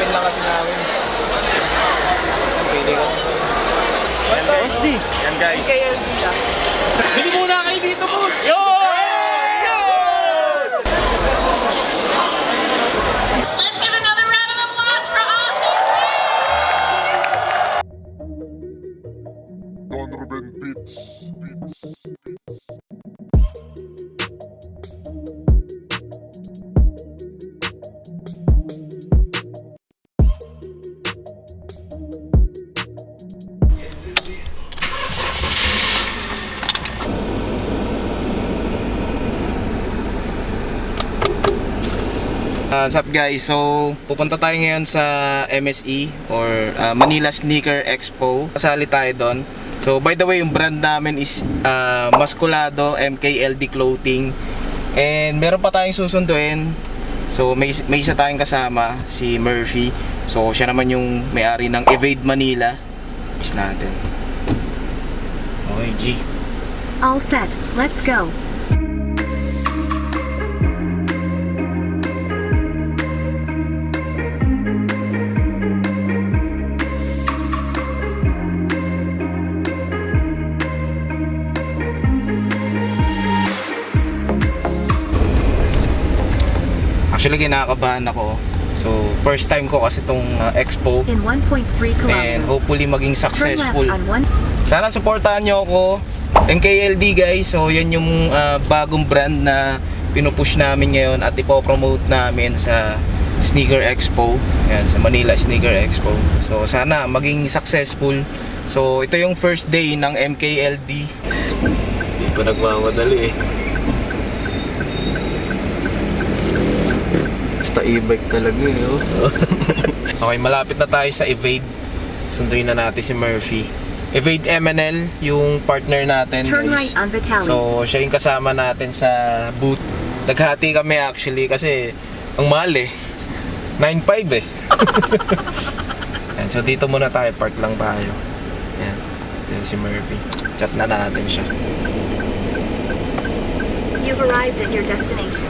open lang kasi namin. Pwede ko. Basta, yan guys. Bili muna kayo dito, boss! Yo! Let's give another round of applause for Aussie. Donovan Beats. What's up guys? So, pupunta tayo ngayon sa MSE or Manila Sneaker Expo. Kasali tayo doon. So, by the way, yung brand namin is Masculado MKLD Clothing. And meron pa tayong susunduin. So, may isa tayong kasama, si Murphy. So, siya naman yung may-ari ng Evade Manila. Is natin. Okay, G. All set, let's go. Actually, kinakabahan ako. So, first time ko kasi itong expo. In 1.3 And kilometers, hopefully maging turn successful. left on 1. Sana supportahan nyo ako. MKLD guys, so yan yung bagong brand na pinupush namin ngayon at ipopromote namin sa Sneaker Expo. Yan, sa Manila Sneaker Expo. So sana maging successful. So ito yung first day ng MKLD. Hindi pa nagmamadali eh. Basta e-bike talaga eh. Oh. Okay, malapit na tayo sa Evade. Sunduin na natin si Murphy. Evade MNL, yung partner natin Turn guys. right on Vitaly. So, siya yung kasama natin sa booth. Naghati kami actually kasi ang mahal eh. 9.5 eh. Yan, so dito muna tayo, park lang tayo. Yan, yan si Murphy. Chat na natin siya. You've arrived at your destination.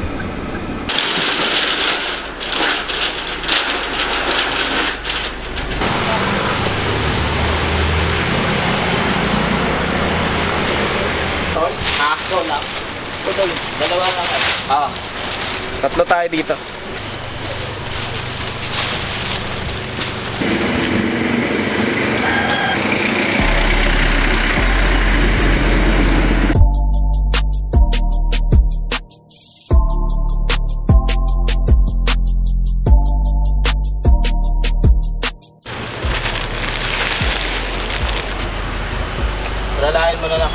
Ako lang. Putol, dalawa lang eh. Tatlo tayo dito. Lalahin mo na lang.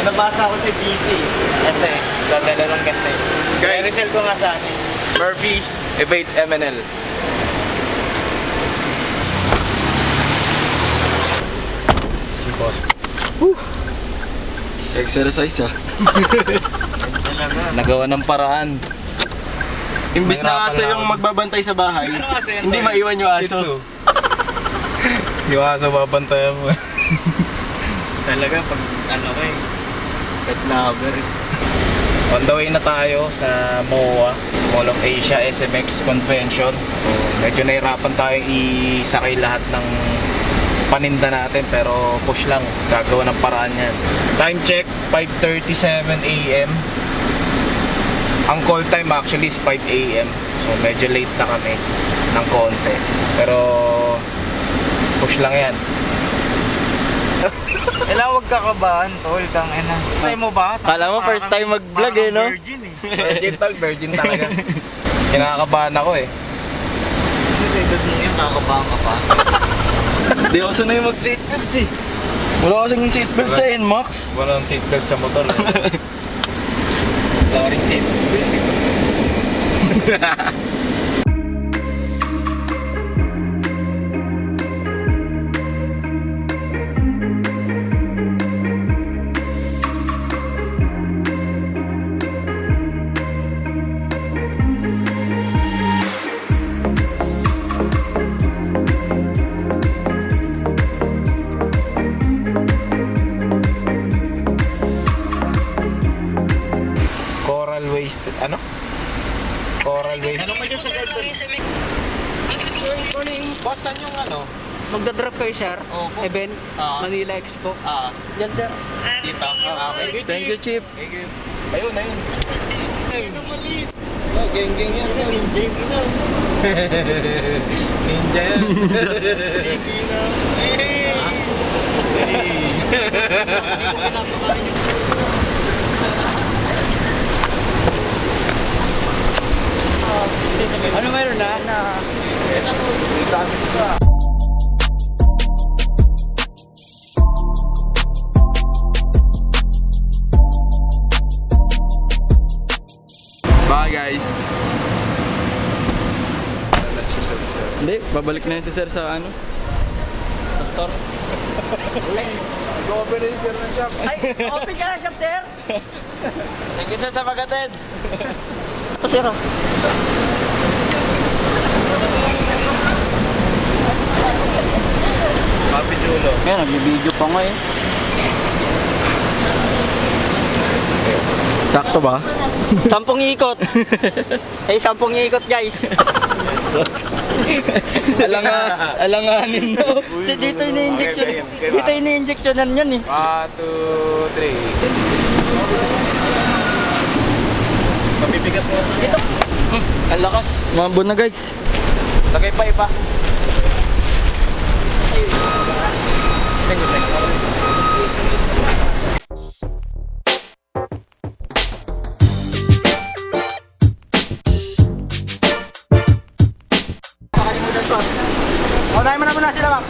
Nabasa ko si BC. Ito eh, dadala ng ganda eh. Guys, resell ko nga sa akin. Murphy, Evade MNL. Si boss. Exercise ah. Nagawa ng paraan. Imbis na aso yung magbabantay sa bahay, hindi maiwan yung aso. Yung aso babantayan mo. Talaga pag ano ko eh, pet lover eh. On the way na tayo sa MOA, Mall of Asia SMX Convention. So, medyo nahirapan tayong isakay lahat ng paninda natin pero push lang, gagawa ng paraan yan. Time check, 5:37 AM. Ang call time actually is 5 AM. So medyo late na kami ng konti. Pero push lang yan. Kailangan huwag kakabahan, tol, kang ina. Time mo ba? Kala mo first time mag-vlog eh, no? Virgin eh. Virgin tal, virgin talaga. Kinakabahan ako eh. Ano sa edad mo yan, kakabahan ka pa? Hindi ako sanay mag-seatbelt eh. Wala kasing seatbelt sa NMAX. Walang seatbelt sa motor. Wala rin seatbelt. Coral Waste, ano? Coral Wave. Ano pa dyan sa guard doon? Boss, saan yung ano? Magdadrop kayo, sir. Opo. Event, Manila Expo. Diyan, sir. Dito? Okay. Thank you, Chip. Thank you. Ayun, ayun. Geng-geng yan. Ninja yan. Ano meron na? Bye guys. Hindi, babalik na yun si Sir sa ano? Sa store. Go-open na yung sir ng shop. Ay, open ka na, shop, sir. Thank you sir sa pag-attend. Ito, sir. Papi Chulo. Ngayon, nag-video pa nga eh. Sakto ba? 10 ikot. Eh, 10 ikot, guys. Alanganin no. Dito ini-injection. Dito ini-injectionan yan eh. 1, 2, 3. Mabibigat mo. Ito. Ang lakas. Mabon na guys. Lagay pa iba. Unahin mo na muna sila, ma'am.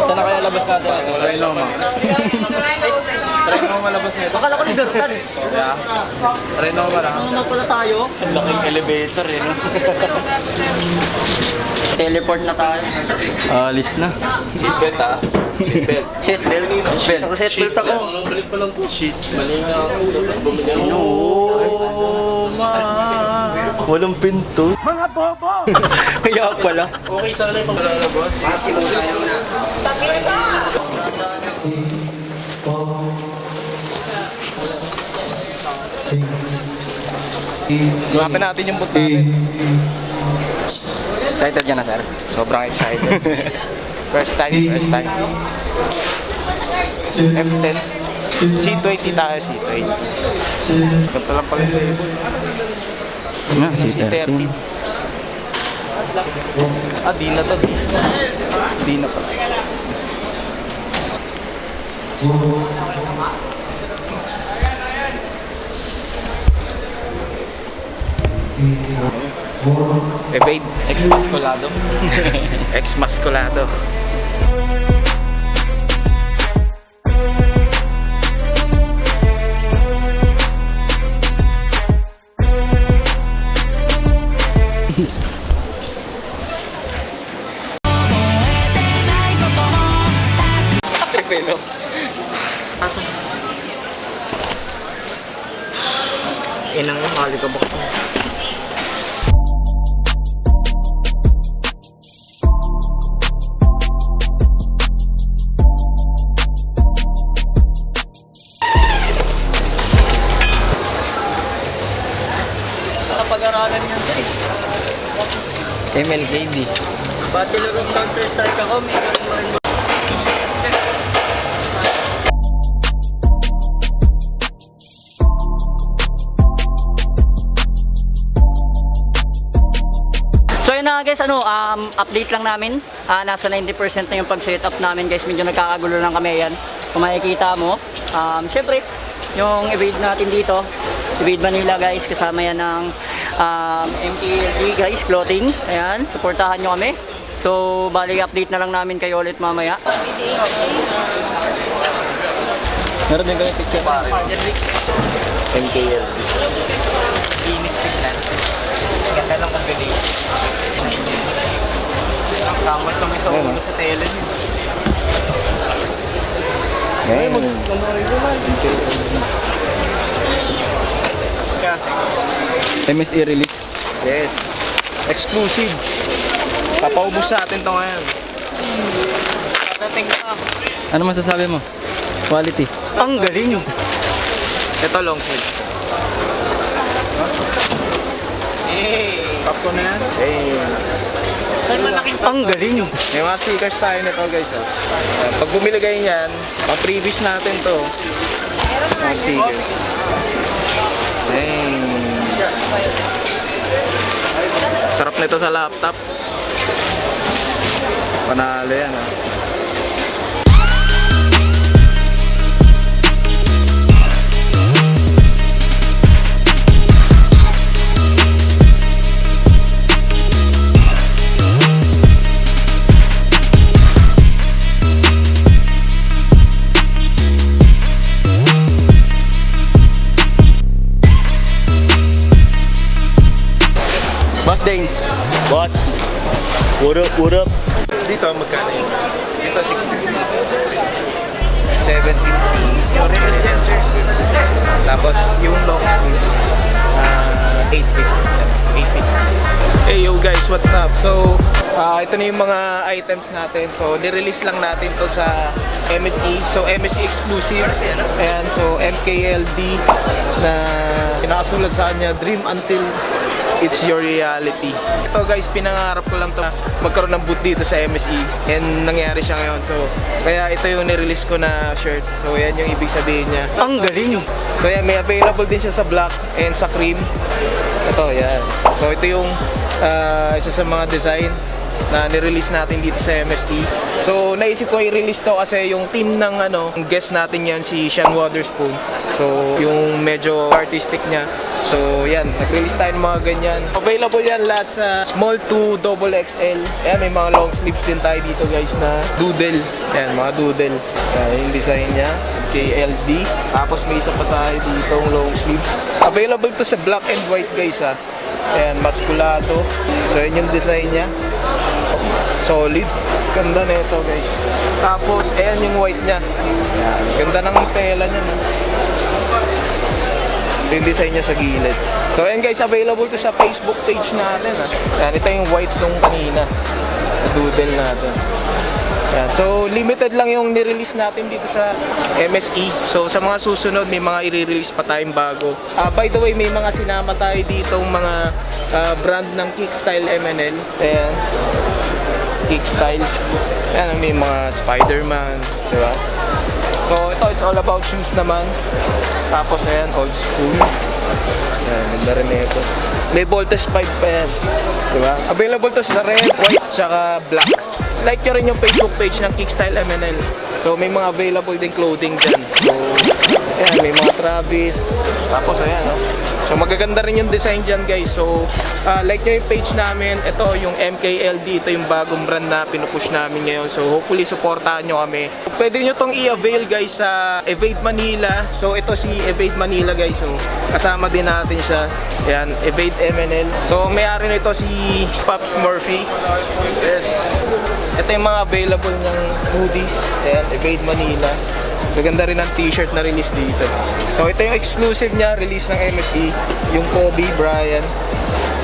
Saan na kaya labas natin ito? Renoma. Renoma labas nito. Akala ko ni Gertan eh. Yeah. Renoma lang. Ano na pala tayo? Ang laking elevator eh. No? Teleport na tayo. Alis na. Seatbelt ah. Seatbelt. Seatbelt. Seatbelt ako. Shit. Oh, walang pinto. Mga bobo! Kaya pala. Okay sana yung paglalabas. Lumapin natin yung boot natin. Excited ka na, sir? Sobrang excited. First time. M10. C20 tayo, C20. Ganito lang pala yung label. Nga, C30. Di na to. Di na pala. Evade. Ex-masculado. Ex-masculado. Tripelo. Inang yung mali ka ba? Nakapag-aralan yan siya eh. MLKD. Bachelor of Counter-Strike ako, may galing mo rin ba? So yun na guys, update lang namin. Nasa 90% na yung pag-setup namin guys. Medyo nagkakagulo lang kami yan. Kung makikita mo. Syempre, yung evade natin dito. Evade Manila guys. Kasama yan ng MTLD guys, clothing. Ayan, supportahan nyo kami. So, bali update na lang namin kayo ulit mamaya. Meron din kami picture. MKL. Linis tignan. Ganda lang combination. Kamot kami sa ulo sa tele. Ngayon. MSE release. Yes. Exclusive. Papaubos sa atin to ngayon. Ano masasabi mo? Quality. Ang galing. Ito long sleeve. Pop ko na yan. Ang galing. May mga stickers tayo nito guys. Oh. Pag bumili kayo niyan, pang previous natin to. Mga stickers. Sarap nito sa laptop. Panalo yan. Oh. Boss Dane. Boss. What up, what up? Dito magkano yun? Dito 650. 750. Yung release yan, 650. Tapos yung long sleeves, 850. Hey yo guys, what's up? So, ito na yung mga items natin. So, nirelease lang natin to sa MSE. So, MSE exclusive. Ayan, so MKLD na pinakasulat sa kanya, Dream Until It's Your Reality. Ito guys, pinangarap ko lang to magkaroon ng boot dito sa MSE and nangyari siya ngayon. So, kaya ito yung nirelease ko na shirt. So, yan yung ibig sabihin niya. Ang galing. So, yan, may available din siya sa black and sa cream. Ito, yan. So, ito yung isa sa mga design na nirelease natin dito sa MSE. So, naisip ko i-release to kasi yung team ng guest natin yan, si Sean Waterspoon. So, yung medyo artistic niya. So, yan, nag-release tayo ng mga ganyan. Available yan lahat sa small to double XL. Ayan, may mga long sleeves din tayo dito guys na doodle. Ayan, mga doodle. Ayan, yung design niya, KLD. Tapos may isa pa tayo dito, long sleeves. Available to sa black and white guys ha. Ayan, maskulado. So, yan yung design niya. Solid. Ganda na ito guys. Tapos, ayan yung white niya. Ayan, ganda ng tela niya. No? Yung design niya sa gilid. So ayan guys, available to sa Facebook page natin. Ayan, ito yung white nung kanina. Doodle natin. Ayan, so limited lang yung nirelease natin dito sa MSE. So sa mga susunod, may mga i-release pa tayong bago. By the way, may mga sinama tayo dito mga brand ng Kickstyle MNL. Ayan. Kickstyle. Ayan, may mga Spider-Man. Diba? So ito, it's all about shoes naman. Tapos ayan, old school. Ayan, ganda rin ito. May voltage 5 pa yan. Diba? Available to sa red, white, tsaka black. Like nyo rin yung Facebook page ng Kickstyle MNL. So may mga available din clothing dyan. So ayan, may mga Travis. Tapos ayan, no? So magaganda rin yung design dyan guys. So like nyo yung page namin. Ito yung MKLD. Ito yung bagong brand na pinupush namin ngayon. So hopefully supportahan nyo kami. Pwede nyo tong i-avail guys sa Evade Manila. So ito si Evade Manila guys. So kasama din natin siya. Ayan, Evade MNL. So may-ari nito si Pops Murphy. Yes. Ito yung mga available ng hoodies. Ayan, Evade Manila. Maganda rin ang t-shirt na release dito. So ito yung exclusive niya, release ng MSE. Yung Kobe Bryant.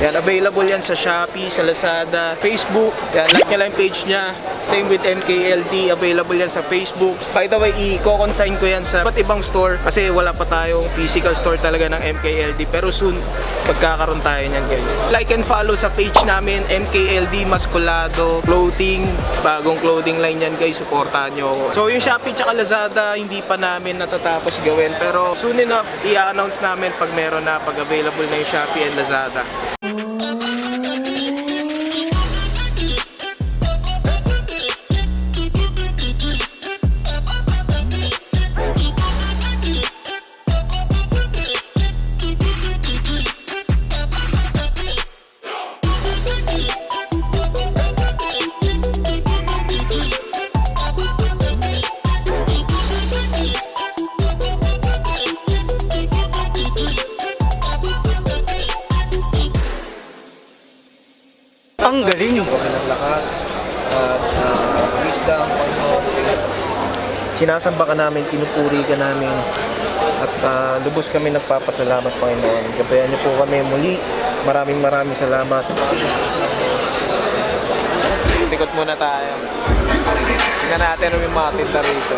Yan, available yan sa Shopee, sa Lazada, Facebook. Yan, like nyo lang yung page niya. Same with MKLD, available yan sa Facebook. By the way, i-co-consign ko yan sa iba't ibang store kasi wala pa tayong physical store talaga ng MKLD. Pero soon, pagkakaroon tayo niyan guys. Like and follow sa page namin, MKLD Maskulado Clothing. Bagong clothing line yan guys, supportahan nyo ako. So yung Shopee tsaka Lazada, hindi pa namin natatapos gawin. Pero soon enough, i-announce namin pag meron na, pag available na yung Shopee and Lazada. Ang galing. Ng lakas at wisdom, Panginoon. Sinasamba ka namin, pinupuri ka namin at lubos kami nagpapasalamat, Panginoon. Gabayan niyo po kami muli. Maraming salamat. likot muna tayo. Tingnan natin ano yung mga tinda rito.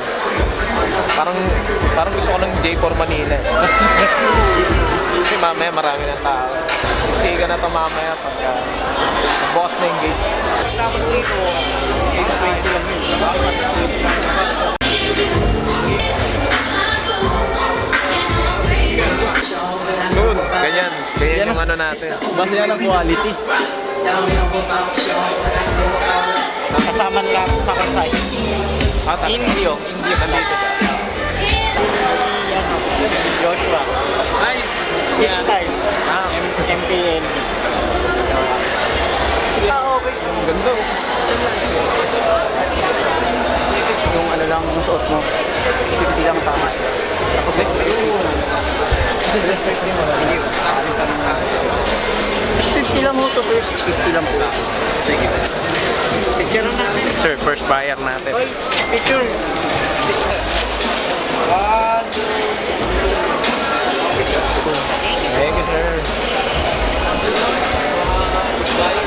Parang gusto ko ng J4 Manila. Kasi mamaya marami ng tao. Kasi ka na ito mamaya pagka bukas na yung gate. Tapos dito, 20 lang yun. Soon, ganyan yung ano natin. Basta yan ang quality. Kasama nila sa kansay. Indio nandito siya. Joshua. Ay, Hit style. MPN. okay. Ang ganda. Yung ano lang yung suot mo. 50 lang tama. Tapos respect mo. Respect din mo. Hindi. 650 lang mo to sir. 650 lang po. Sige. Picture natin. Sir, first buyer natin. Oy, picture. Thank you, sir.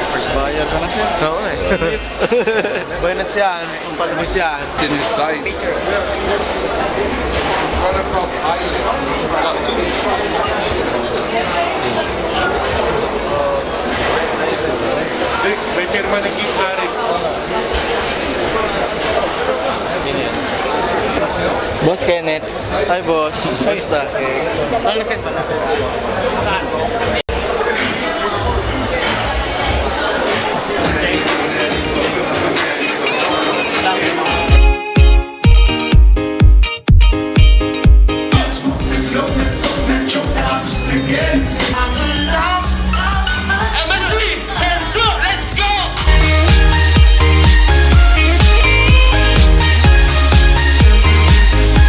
First buyer ka na siya. Oo eh. Buenas yan. Buenas yan. May firma ng Keith Haring. Boss Kenneth. Ay, boss. Basta. Alasin pala.